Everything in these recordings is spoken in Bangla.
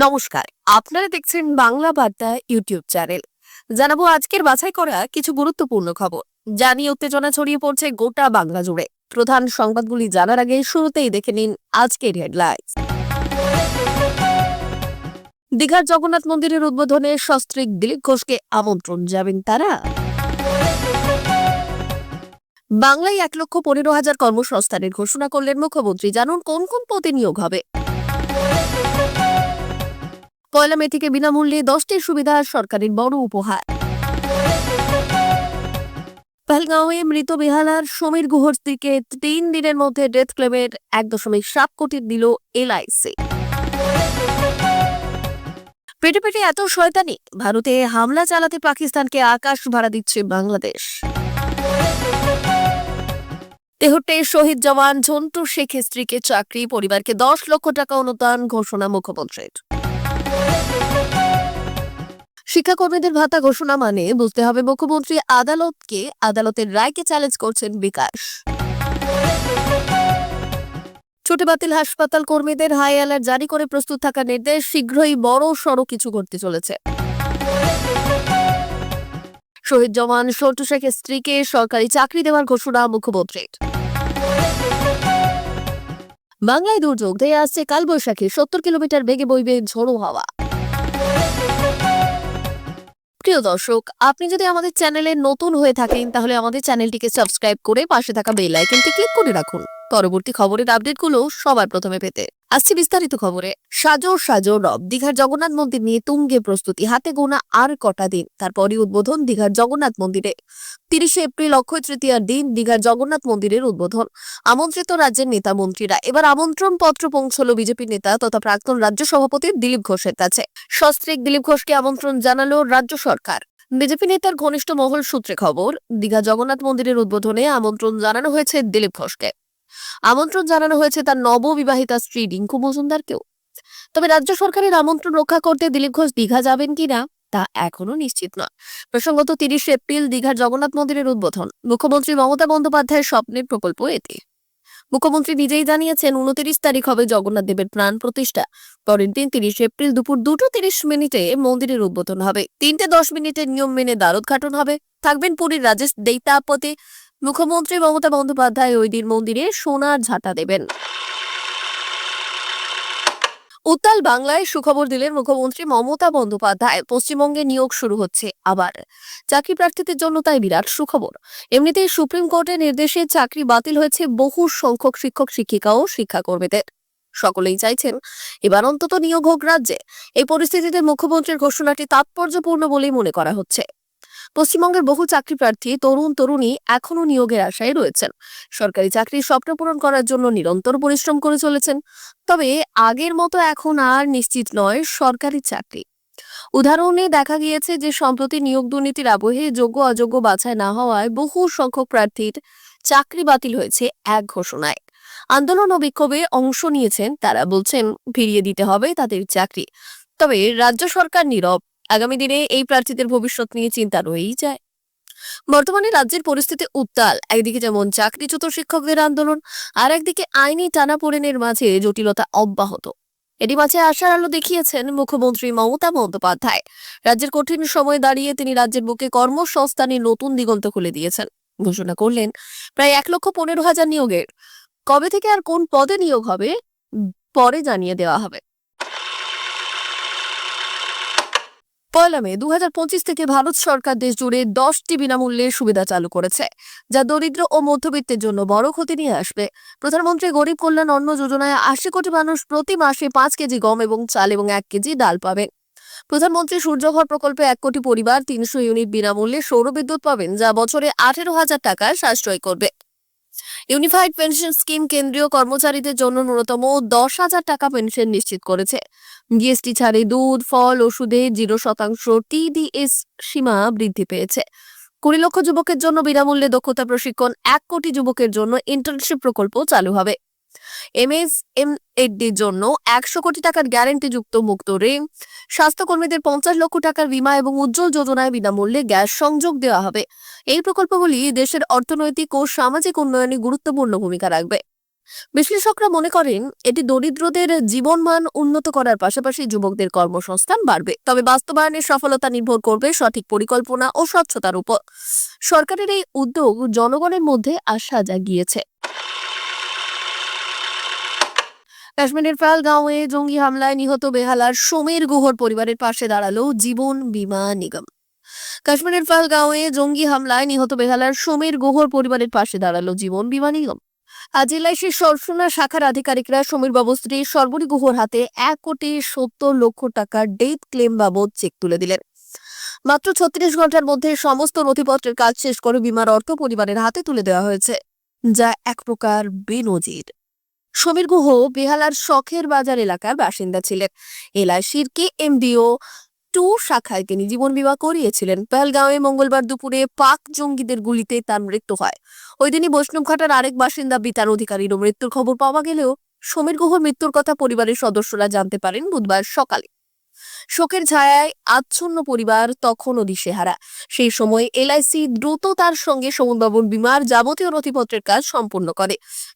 নমস্কার, আপনারা দেখছেন বাংলা বার্তা ইউটিউব চ্যানেল। জানাবো আজকের বাছাই করা কিছু গুরুত্বপূর্ণ খবর, যা নিয়ে উত্তেজনা ছড়িয়ে পড়ছে গোটা বাংলা জুড়ে। প্রধান সংবাদগুলি জানার আগে শুরুতেই দেখে নিন আজকের হেডলাইন্স। দীঘার জগন্নাথ মন্দিরের উদ্বোধনে সস্ত্রীক দিলীপ ঘোষকে আমন্ত্রণ, যাবেন তারা? বাংলায় 1,15,000 কর্মসংস্থানের ঘোষণা করলেন মুখ্যমন্ত্রী। জানুন কোন কোন পদে নিয়োগ হবে। 1 মে থেকে বিনামূল্যে 10টি সুবিধা, সরকারের বড় উপহার। পহেলগাঁওয়ে মৃত বেহালার সমীর গুহর স্ত্রীকে 3 দিনের মধ্যে ডেথ ক্লেমের 1.7 কোটি দিল এলআইসি। পেটে পেটে এত শয়তানি, ভারতে হামলা চালাতে পাকিস্তানকে আকাশ ভাড়া দিচ্ছে বাংলাদেশ। তেহট্টে শহীদ জওয়ান ঝন্টু শেখের স্ত্রীকে চাকরি, পরিবারকে 10 লক্ষ টাকা অনুদান ঘোষণা মুখ্যমন্ত্রীর। শিক্ষাকর্মীদের ভাতা ঘোষণা মানে বুঝতে হবে মুখ্যমন্ত্রী আদালতের রায়কে চ্যালেঞ্জ করছেন বিকাশ। ছুটি বাতিল হাসপাতাল কর্মীদের হাই অ্যালার্ট জারি করে প্রস্তুত থাকার নির্দেশ। শীঘ্রই বড় সড়ো কিছু ঘটতে চলেছে। শহীদ জওয়ান ঝন্টু শেখের স্ত্রীকে সরকারি চাকরি দেওয়ার ঘোষণা মুখ্যমন্ত্রীর। বাংলায় দুর্যোগ ধেয়ে আসছে কালবৈশাখী, 70 কিলোমিটার বেগে বইবে ঝোড়ো হাওয়া। প্রিয় দর্শক, আপনি যদি আমাদের চ্যানেলে নতুন হয়ে থাকেন তাহলে আমাদের চ্যানেলটিকে সাবস্ক্রাইব করে পাশে থাকা বেল আইকনটি ক্লিক করে রাখুন পরবর্তী খবরের আপডেটগুলো সবার প্রথমে পেতে। আসছে বিস্তারিত খবরে। সাজো সাজো রব, দীঘার জগন্নাথ মন্দির নিয়ে তুঙ্গে প্রস্তুতি, হাতে গোনা আর কটা দিন, তারপরই উদ্বোধন দীঘার জগন্নাথ মন্দিরে। 30 এপ্রিল অক্ষয় তৃতীয়ার দিন দীঘার জগন্নাথ মন্দিরের উদ্বোধন। আমন্ত্রিত রাজ্যের নেতা মন্ত্রীরা। এবার আমন্ত্রণ পত্র পৌঁছল বিজেপি নেতা তথা প্রাক্তন রাজ্য সভাপতি দিলীপ ঘোষের কাছে। সস্ত্রীক দিলীপ ঘোষকে আমন্ত্রণ জানালো রাজ্য সরকার। বিজেপি নেতার ঘনিষ্ঠ মহল সূত্রে খবর, দীঘা জগন্নাথ মন্দিরের উদ্বোধনে আমন্ত্রণ জানানো হয়েছে দিলীপ ঘোষকে। আমন্ত্রণ জানানো হয়েছে তার নববিবাহিতা স্ত্রী রিঙ্কু মজুমদারকেও। তবে রাজ্য সরকারের আমন্ত্রণ রক্ষা করতে দিলীপ ঘোষ দীঘা যাবেন কিনা তা এখনো নিশ্চিত নয়। প্রসঙ্গত 30 এপ্রিল দীঘার জগন্নাথ মন্দিরের উদ্বোধন। মুখ্যমন্ত্রী মমতা বন্দ্যোপাধ্যায়ের স্বপ্নের প্রকল্প এটি। মুখ্যমন্ত্রী নিজেই জানিয়েছেন 29 তারিখ হবে জগন্নাথ দেবের প্রাণ প্রতিষ্ঠা। পরের দিন 30 এপ্রিল দুপুর 2:30 মন্দিরের উদ্বোধন হবে। 3:10 নিয়ম মেনে দ্বারোদ্ঘাটন হবে। থাকবেন পুরীর রাজেশ দৈতাপতি। মুখ্যমন্ত্রী মমতা বন্দ্যোপাধ্যায় ওই দিন মন্দিরে সোনার ঝাঁটা দেবেন। উত্তাল বাংলায় সুখবর দিলেন মুখ্যমন্ত্রী মমতা বন্দ্যোপাধ্যায়। পশ্চিমবঙ্গে নিয়োগ শুরু হচ্ছে আবার। চাকরি প্রার্থীদের জন্য তাই বিরাট সুখবর। এমনিতেই সুপ্রিম কোর্টের নির্দেশে চাকরি বাতিল হয়েছে বহু সংখ্যক শিক্ষক শিক্ষিকা ও শিক্ষাকর্মীদের। সকলেই চাইছেন এবার অন্তত নিয়োগ হোক রাজ্যে। এই পরিস্থিতিতে মুখ্যমন্ত্রীর ঘোষণাটি তাৎপর্যপূর্ণ বলেই মনে করা হচ্ছে। পশ্চিমবঙ্গের বহু চাকরি প্রার্থী তরুণ তরুণী এখনো নিয়োগের আশায় রয়েছেন। সরকারি চাকরির স্বপ্ন পূরণ করার জন্য নিরন্তর পরিশ্রম করে চলেছেন। তবে আগের মতো এখন আর নিশ্চিত নয় সরকারি চাকরি। উদাহরণে দেখা গিয়েছে যে সম্প্রতি নিয়োগ দুর্নীতির আবহে যোগ্য অযোগ্য বাছাই না হওয়ায় বহু সংখ্যক প্রার্থীর চাকরি বাতিল হয়েছে এক ঘোষণায়। আন্দোলন ও বিক্ষোভে অংশ নিয়েছেন তারা, বলছেন ফিরিয়ে দিতে হবে তাদের চাকরি। তবে রাজ্য সরকার নীরব। আগামী দিনে এই প্রার্থীদের ভবিষ্যৎ নিয়ে চিন্তা রয়েই যায়। বর্তমানে রাজ্যের পরিস্থিতি উত্তাল। একদিকে যেমন চাকরিচ্যুত শিক্ষকদের আন্দোলন, আর একদিকে আইনি টানাপোড়েনের মাঝে জটিলতা অব্যাহত। এরই মাঝে আশার আলো দেখিয়েছেন মুখ্যমন্ত্রী মমতা বন্দ্যোপাধ্যায়। রাজ্যের কঠিন সময়ে দাঁড়িয়ে তিনি রাজ্যের বুকে কর্মসংস্থানের নতুন দিগন্ত খুলে দিয়েছেন। ঘোষণা করলেন প্রায় 1,15,000 নিয়োগের। কবে থেকে আর কোন পদে নিয়োগ হবে পরে জানিয়ে দেওয়া হবে। 1 মে 2025 থেকে ভারত সরকার দেশ জুড়ে 10টি বিনামূল্যে সুবিধা চালু করেছে, যা দরিদ্র ও মধ্যবিত্তের জন্য বড় ক্ষতি নিয়ে আসবে। প্রধানমন্ত্রী গরিব কল্যাণ অন্ন যোজনায় 80 কোটি মানুষ প্রতি মাসে 5 কেজি গম এবং চাল এবং 1 কেজি ডাল পাবেন। প্রধানমন্ত্রী সূর্যঘর প্রকল্পে 1 কোটি পরিবার 300 ইউনিট বিনামূল্যে সৌর বিদ্যুৎ পাবেন, যা বছরে 18,000 টাকা সাশ্রয় করবে। ইউনিফাইড পেনশন স্কিম কেন্দ্রীয় কর্মচারীদের জন্য ন্যূনতম 10,000 টাকা পেনশন নিশ্চিত করেছে। জিএসটি ছাড়ে দুধ, ফল, ওষুধে 0% টিডিএস সীমা বৃদ্ধি পেয়েছে। 20 লক্ষ যুবকের জন্য বিনামূল্যে দক্ষতা প্রশিক্ষণ। 1 কোটি যুবকের জন্য ইন্টার্নশিপ প্রকল্প চালু হবে। এমএসএমইর জন্য 100 কোটি টাকার গ্যারান্টিযুক্ত মুক্ত ঋণ। স্বাস্থ্যকর্মীদের 50 লক্ষ টাকার বীমা এবং উজ্জ্বল যোজনায় বিনামূল্যে গ্যাস সংযোগ দেওয়া হবে। এই প্রকল্পগুলি দেশের অর্থনৈতিক ও সামাজিক উন্নয়নে গুরুত্বপূর্ণ ভূমিকা রাখবে। বিশ্লেষকরা মনে করেন এটি দরিদ্রদের জীবনমান উন্নত করার পাশাপাশি যুবকদের কর্মসংস্থান বাড়বে। তবে বাস্তবায়নের সফলতা নির্ভর করবে সঠিক পরিকল্পনা ও স্বচ্ছতার উপর। সরকারের এই উদ্যোগ জনগণের মধ্যে আশা জাগিয়েছে। কাশ্মীরের পহেলগাঁওয়ে জঙ্গি হামলায় নিহত বেহালার সমীর গুহর পরিবারের পাশে দাঁড়ালো জীবন বীমা নিগম। কাশ্মীরের পহেলগাঁওয়ে জঙ্গি হামলায় নিহত বেহালার সমীর গুহর পরিবারের পাশে দাঁড়ালো জীবন বীমা নিগম। আজ এলআইসির সরসুনা শাখার আধিকারিকরা সমীর বাবু স্ত্রী সর্বরী গুহর হাতে 1,70,00,000 টাকার ডেথ ক্লেম বাবদ চেক তুলে দিলেন। মাত্র 36 ঘন্টার মধ্যে সমস্ত নথিপত্রের কাজ শেষ করে বীমার অর্থ পরিবারের হাতে তুলে দেওয়া হয়েছে, যা এক প্রকার বেনজির। সমীর গুহ বেহালার শখের বাজার এলাকার বাসিন্দা ছিলেন। এলআইসির KMDO-2 শাখায় তিনি জীবন বীমা করিয়েছিলেন। পহেলগাঁওয়ে মঙ্গলবার দুপুরে পাক জঙ্গিদের গুলিতে তার মৃত্যু হয়। ওই দিনই বৈষ্ণবঘাটার আরেক বাসিন্দা বিতান অধিকারীরও মৃত্যুর খবর পাওয়া গেলেও সমীর গুহর মৃত্যুর কথা পরিবারের সদস্যরা জানতে পারেন বুধবার সকালে। শোকের ছায়ায় আচ্ছন্ন পরিবার তখনও দিশেহারা। সেই সময় এলআইসি দ্রুত তার সঙ্গে সমীরবাবুর বীমার যাবতীয় নথিপত্রের কাজ সম্পূর্ণ করে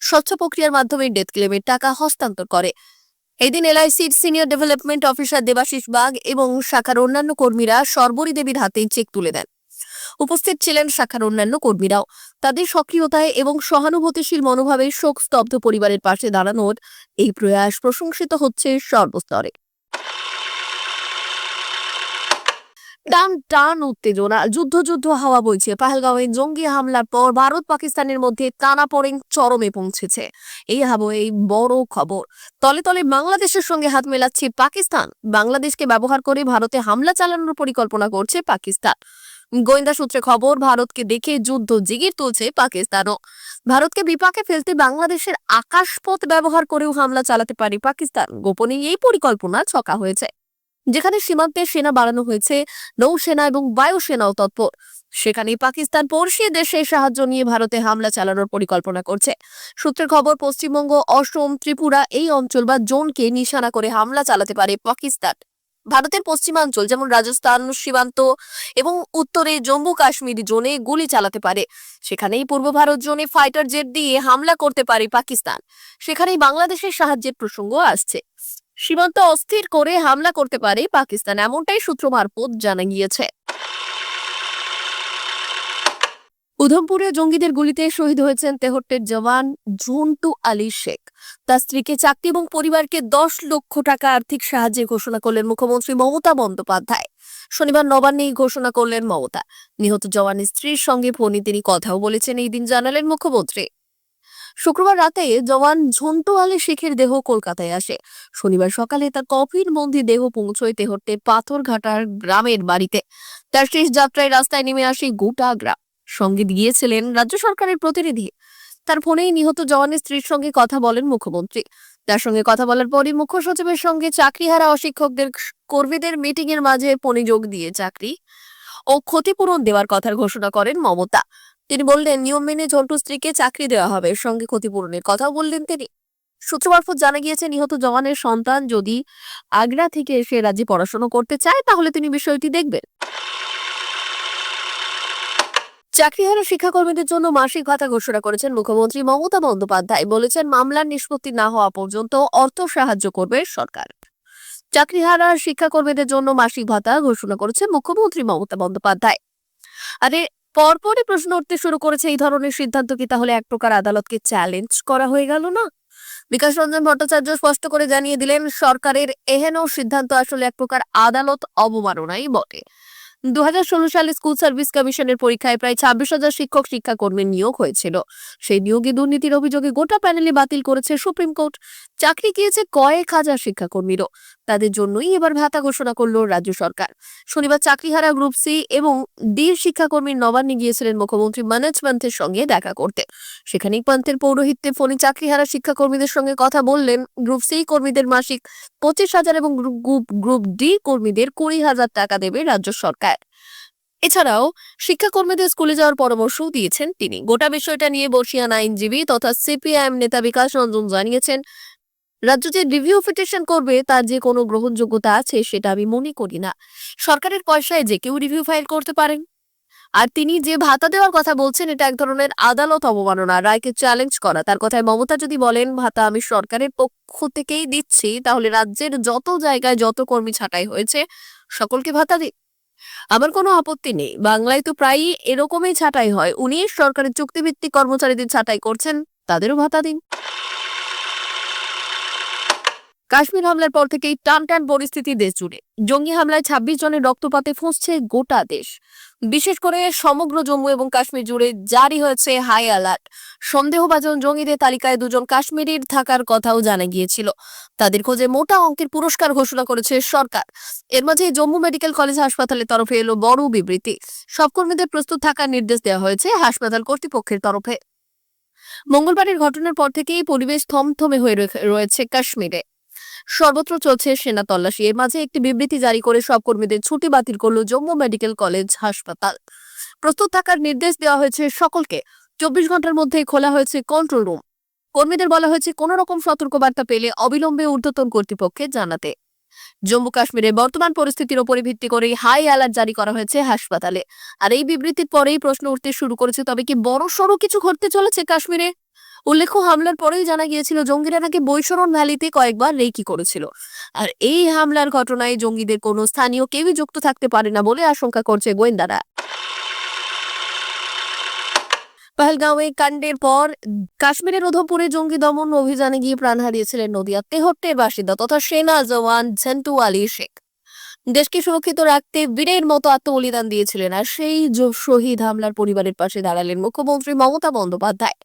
স্বচ্ছ প্রক্রিয়ার মাধ্যমে ডেথ ক্লেমের টাকা হস্তান্তর করে। এদিন এলআইসির senior development officer Debashis Bag এবং শাখার অন্যান্য কর্মীরা সর্বরী দেবীর হাতে চেক তুলে দেন। উপস্থিত ছিলেন শাখার অন্যান্য কর্মীরাও। তাদের সক্রিয়তায় এবং সহানুভূতিশীল মনোভাবে শোকস্তব্ধ পরিবারের পাশে দাঁড়ানোর এই প্রয়াস প্রশংসিত হচ্ছে সর্বস্তরে। টান টান উত্তেজনা, যুদ্ধ হাওয়া বইছে। পহেলগাঁওয়ে জঙ্গি হামলার পর ভারত পাকিস্তানের মধ্যে টানাপোড়েন চরমে পৌঁছেছে। এই আবহে বড় খবর, তলে তলে বাংলাদেশের সঙ্গে হাত মেলাচ্ছে পাকিস্তান। বাংলাদেশকে ব্যবহার করে ভারতে হামলা চালানোর পরিকল্পনা করছে পাকিস্তান। গোয়েন্দা সূত্রে খবর, ভারতকে দেখে যুদ্ধ জিগির তুলছে পাকিস্তানও। ভারতকে বিপাকে ফেলতে বাংলাদেশের আকাশপথ ব্যবহার করেও হামলা চালাতে পারে পাকিস্তান। গোপনে এই পরিকল্পনা ছকা হয়েছে। যেখানে সীমান্তে সেনা বাড়ানো হয়েছে, নৌসেনা এবং বায়ুসেনাও তৎপর, সেখানে পাকিস্তান পড়শি দেশে সাহায্য নিয়ে ভারতে হামলা চালানোর পরিকল্পনা করছে। সূত্রের খবর, পশ্চিমবঙ্গ, অসম, ত্রিপুরা এই অঞ্চল বা জোনকে নিশানা করে হামলা চালাতে পারে পাকিস্তান। ভারতের পশ্চিমাঞ্চল যেমন রাজস্থান সীমান্ত এবং উত্তরে জম্মু কাশ্মীর জোনে গুলি চালাতে পারে। সেখানেই পূর্ব ভারত জোনে ফাইটার জেট দিয়ে হামলা করতে পারে পাকিস্তান। সেখানেই বাংলাদেশের সাহায্যের প্রসঙ্গ আসছে। সীমান্ত অস্থির করে হামলা করতে পারে পাকিস্তান, এমনটাই সূত্র মারফত জানা গিয়েছে। উধমপুরে জঙ্গিদের গুলিতে শহীদ হয়েছেন তেহট্টের জওয়ান ঝন্টু আলী শেখ। তার স্ত্রীকে চাকরি এবং পরিবারকে 10 লক্ষ টাকা আর্থিক সাহায্যের ঘোষণা করলেন মুখ্যমন্ত্রী মমতা বন্দ্যোপাধ্যায়। শনিবার নবান্নে এই ঘোষণা করলেন মমতা। নিহত জওয়ানের স্ত্রীর সঙ্গে ফোনে তিনি কথাও বলেছেন, এই দিন জানালেন মুখ্যমন্ত্রী। শুক্রবার রাতে জওয়ান ঝন্টু আলী শেখের দেহ কলকাতায় আসে। শনিবার সকালে তার কফিন বন্দি দেহ পৌঁছয় তেহট্টের পাথরঘাটার গ্রামের বাড়িতে। তার শেষ যাত্রায় রাস্তায় নেমে আসে গোটা গ্রাম। সঙ্গে গিয়েছিলেন রাজ্য সরকারের প্রতিনিধি। তার ফোনেই নিহত জওয়ানের স্ত্রীর সঙ্গে কথা বলেন মুখ্যমন্ত্রী। তার সঙ্গে কথা বলার পরই মুখ্য সচিবের সঙ্গে চাকরিহারা অশিক্ষকদের কর্মীদের মিটিং এর মাঝে ফোনে যোগ দিয়ে চাকরি ও ক্ষতিপূরণ দেওয়ার কথার ঘোষণা করেন মমতা। তিনি বললেন, নিয়ম মেনে ঝন্টু স্ত্রীকে চাকরি দেওয়া হবে, সঙ্গে ক্ষতিপূরণের কথাও বললেন তিনি। সূত্র মারফত জানা গিয়েছে, নিহত জওয়ানের সন্তান যদি আগ্রা থেকে এসে রাজ্যে পড়াশোনা করতে চায় তাহলে তিনি বিষয়টি দেখবেন। চাকরিহারা শিক্ষাকর্মীদের জন্য মাসিক ভাতা ঘোষণা করেছেন মুখ্যমন্ত্রী মমতা বন্দ্যোপাধ্যায়। বলেছেন, মামলার নিষ্পত্তি না হওয়া পর্যন্ত অর্থ সাহায্য করবে সরকার। চাকরিহারা শিক্ষাকর্মীদের জন্য মাসিক ভাতা ঘোষণা করেছেন মুখ্যমন্ত্রী মমতা বন্দ্যোপাধ্যায়। আরে পরপরই প্রশ্ন উঠতে শুরু করেছে, এই ধরনের সিদ্ধান্ত কি তাহলে এক প্রকার আদালতকে চ্যালেঞ্জ করা হয়ে গেল না? বিকাশ রঞ্জন ভট্টাচার্য স্পষ্ট করে জানিয়ে দিলেন, সরকারের এহেন সিদ্ধান্ত আসলে এক প্রকার আদালত অবমাননাই বটে। 2016 সালে স্কুল সার্ভিস কমিশনের পরীক্ষায় প্রায় 26,000 শিক্ষক শিক্ষাকর্মীর নিয়োগ হয়েছিল। সেই নিয়োগে দুর্নীতির অভিযোগে গোটা প্যানেলে বাতিল করেছে সুপ্রিম কোর্ট। চাকরি গিয়েছে কয়েক হাজার শিক্ষাকর্মীরও। তাদের জন্যই এবার ভাতা ঘোষণা করলো রাজ্য সরকার। শনিবার চাকরিহারা গ্রুপ সি এবং ডি শিক্ষাকর্মীর নবান্নে গিয়েছিলেন মুখ্যমন্ত্রী মনোজ পান্থের সঙ্গে দেখা করতে। সেখানেই পান্থের পৌরোহিত্যে ফোনে চাকরিহারা শিক্ষাকর্মীদের সঙ্গে কথা বললেন। গ্রুপ সি কর্মীদের মাসিক 25,000 এবং গ্রুপ ডি কর্মীদের 20,000 টাকা দেবে রাজ্য সরকার। এছাড়াও শিক্ষাকর্মীদের স্কুলে যাওয়ার পরামর্শও দিয়েছেন তিনি। গোটা বিষয়টা নিয়ে বর্ষিয়ান আইনজীবী তথা সিপিআইএম নেতা বিকাশ রঞ্জন জানিয়েছেন, রাজ্য যে রিভিউ পিটিশন করবে তার যে কোনো গ্রহণযোগ্যতা আছে সেটা আমি মনে করি না। সরকারের পয়সায় যে কেউ রিভিউ ফাইল করতে পারেন। আর তিনি যে ভাতা দেওয়ার কথা বলছেন এটা এক ধরনের আদালত অবমাননা, রায়কে চ্যালেঞ্জ করা। তার কথায় মমতা যদি বলেন ভাতা আমি সরকারের পক্ষ থেকেই দিচ্ছি, তাহলে রাজ্যের যত জায়গায় যত কর্মী ছাঁটাই হয়েছে সকলকে ভাতা দিন, আমার কোনো আপত্তি নেই। বাংলায় তো প্রায়ই এরকমই ছাঁটাই হয়, উনি সরকারের চুক্তিভিত্তিক কর্মচারীদের ছাঁটাই করছেন, তাদেরও ভাতা দিন। কাশ্মীর হামলার পর থেকেই টান টান পরিস্থিতি দেশ জুড়ে। জঙ্গি হামলায় ২৬ জনের রক্তপাতে ফুঁসছে গোটা দেশ। বিশেষ করে সমগ্র জম্মু এবং কাশ্মীর জুড়ে জারি হয়েছে হাই অ্যালার্ট। সন্দেহভাজন জঙ্গিদের তালিকায় দুজন কাশ্মীরির থাকার কথাও জানা গিয়েছিল। তাদের খোঁজে মোটা অঙ্কের পুরস্কার ঘোষণা করেছে সরকার। এর মাঝে জম্মু মেডিকেল কলেজ হাসপাতালের তরফে এলো বড় বিবৃতি। সব কর্মীদের প্রস্তুত থাকার নির্দেশ দেওয়া হয়েছে হাসপাতাল কর্তৃপক্ষের তরফে। মঙ্গলবারের ঘটনার পর থেকেই পরিবেশ থমথমে হয়ে রয়েছে কাশ্মীরে। সর্বত্র চলছে সেনা তল্লাশি। এর মাঝে একটি বিবৃতি জারি করে সব কর্মীদের ছুটি বাতিল করল জম্মু মেডিকেল কলেজ হাসপাতাল। প্রস্তুত থাকার নির্দেশ দেওয়া হয়েছে সকলকে। ২৪ ঘন্টার মধ্যে খোলা হয়েছে কন্ট্রোল রুম। কর্মীদের বলা হয়েছে কোনো রকম সতর্কবার্তা পেলে অবিলম্বে ঊর্ধ্বতন কর্তৃপক্ষকে জানাতে। জম্মু কাশ্মীরের বর্তমান পরিস্থিতির উপরে ভিত্তি করে হাই অ্যালার্ট জারি করা হয়েছে হাসপাতালে। আর এই বিবৃতির পরেই প্রশ্ন উঠতে শুরু করেছে, তবে কি বড়সড় কিছু ঘটতে চলেছে কাশ্মীরে? উল্লেখ্য, হামলার পরেই জানা গিয়েছিল জঙ্গিরা নাকি বৈশরণ ভ্যালিতে কয়েকবার রেকি করেছিল। আর এই হামলার ঘটনায় জঙ্গিদের কোনো স্থানীয় কেউই যুক্ত থাকতে পারে না বলে আশঙ্কা করছে গোয়েন্দারা। পহেলগাঁওয়ে কাণ্ডের পর কাশ্মীরের উধমপুরে জঙ্গি দমন অভিযানে গিয়ে প্রাণ হারিয়েছিলেন নদিয়া তেহট্টের বাসিন্দা তথা সেনা জওয়ান ঝন্টু আলী শেখ। দেশকে সুরক্ষিত রাখতে বীরের মতো আত্মবলিদান দিয়েছিলেন। আর সেই শহীদ হামলার পরিবারের পাশে দাঁড়ালেন মুখ্যমন্ত্রী মমতা বন্দ্যোপাধ্যায়।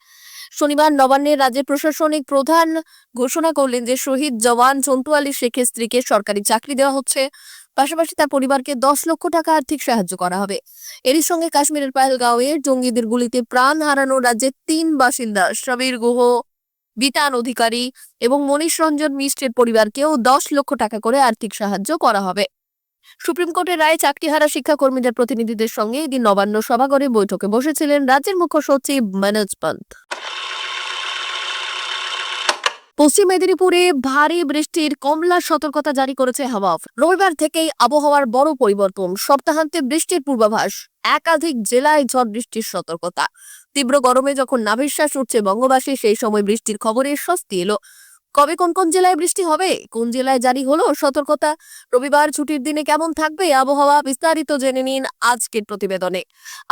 শনিবার নবান্নের রাজ্যের প্রশাসনিক প্রধান ঘোষণা করলেন যে শহীদ জওয়ান ঝন্টু আলী শেখের স্ত্রীকে সরকারি চাকরি দেওয়া হচ্ছে, পাশাপাশি তার পরিবারকে ১০ লক্ষ টাকা আর্থিক সাহায্য করা হবে। এরই সঙ্গে কাশ্মীরের পহেলগাঁওয়ে জঙ্গিদের গুলিতে প্রাণ হারানো রাজ্যের ৩ বাসিন্দা সমীর গুহ, বিতান অধিকারী এবং মনীষ রঞ্জন মিশ্রের পরিবারকেও ১০ লক্ষ টাকা করে আর্থিক সাহায্য করা হবে। সুপ্রিম কোর্টের রায়ে চাকরিহারা শিক্ষাকর্মীদের প্রতিনিধিদের সঙ্গে এদিন নবান্ন সভাঘরে বৈঠকে বসেছিলেন রাজ্যের মুখ্য সচিব মনোজ পন্ত। পশ্চিম মেদিনীপুরে ভারী বৃষ্টির কমলা সতর্কতা জারি করেছে হাওয়া অফিস। রবিবার থেকেই আবহাওয়ার বড় পরিবর্তন। সপ্তাহান্তে বৃষ্টির পূর্বাভাস, একাধিক জেলায় ঝড় বৃষ্টির সতর্কতা। তীব্র গরমে যখন নাভিশ্বাস উঠছে বঙ্গবাসী, সেই সময় বৃষ্টির খবরে স্বস্তি এলো। কবে কোন কোন জেলায় বৃষ্টি হবে, কোন জেলায় জারি হলো সতর্কতা, রবিবার ছুটির দিনে কেমন থাকবে আবহাওয়া, বিস্তারিত জেনে নিন আজকের প্রতিবেদনে।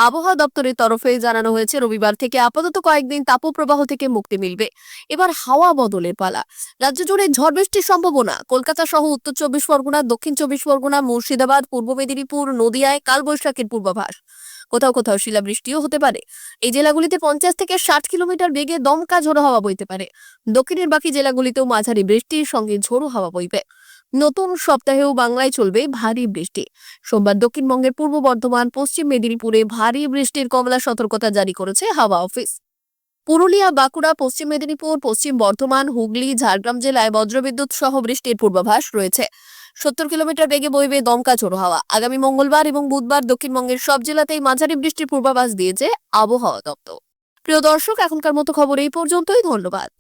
আবহাওয়া দপ্তরের তরফে জানানো হয়েছে রবিবার থেকে আপাতত কয়েকদিন তাপপ্রবাহ থেকে মুক্তি মিলবে। এবার হাওয়া বদলের পালা। রাজ্য জুড়ে ঝড় বৃষ্টির সম্ভাবনা। কলকাতা সহ উত্তর ২৪ পরগনা, দক্ষিণ ২৪ পরগনা, মুর্শিদাবাদ, পূর্ব মেদিনীপুর, নদিয়ায় কালবৈশাখীর পূর্বাভাস। কোথাও কোথাও শিলাবৃষ্টিও হতে পারে। এই জেলাগুলিতে ৫০ থেকে ৬০ কিলোমিটার বেগে দমকা ঝোড়ো হাওয়া বইতে পারে। দক্ষিণের বাকি জেলাগুলিতেও মাঝারি বৃষ্টির সঙ্গে ঝোড়ো হাওয়া বইবে। নতুন সপ্তাহেও বাংলায় চলবে ভারী বৃষ্টি। সোমবার দক্ষিণবঙ্গের পূর্ব বর্ধমান, পশ্চিম মেদিনীপুরে ভারী বৃষ্টির কমলা সতর্কতা জারি করেছে হাওয়া অফিস। পুরুলিয়া, বাঁকুড়া, পশ্চিম মেদিনীপুর, পশ্চিম বর্ধমান, হুগলি, ঝাড়গ্রাম জেলায় বজ্রবিদ্যুৎ সহ বৃষ্টির পূর্বাভাস রয়েছে। ৭০ কিলোমিটার বেগে বইবে দমকা ঝোড়ো হাওয়া। আগামী মঙ্গলবার এবং বুধবার দক্ষিণবঙ্গের সব জেলাতেই মাঝারি বৃষ্টির পূর্বাভাস দিয়েছে আবহাওয়া দপ্তর। প্রিয় দর্শক, এখনকার মতো খবর এই পর্যন্তই। ধন্যবাদ।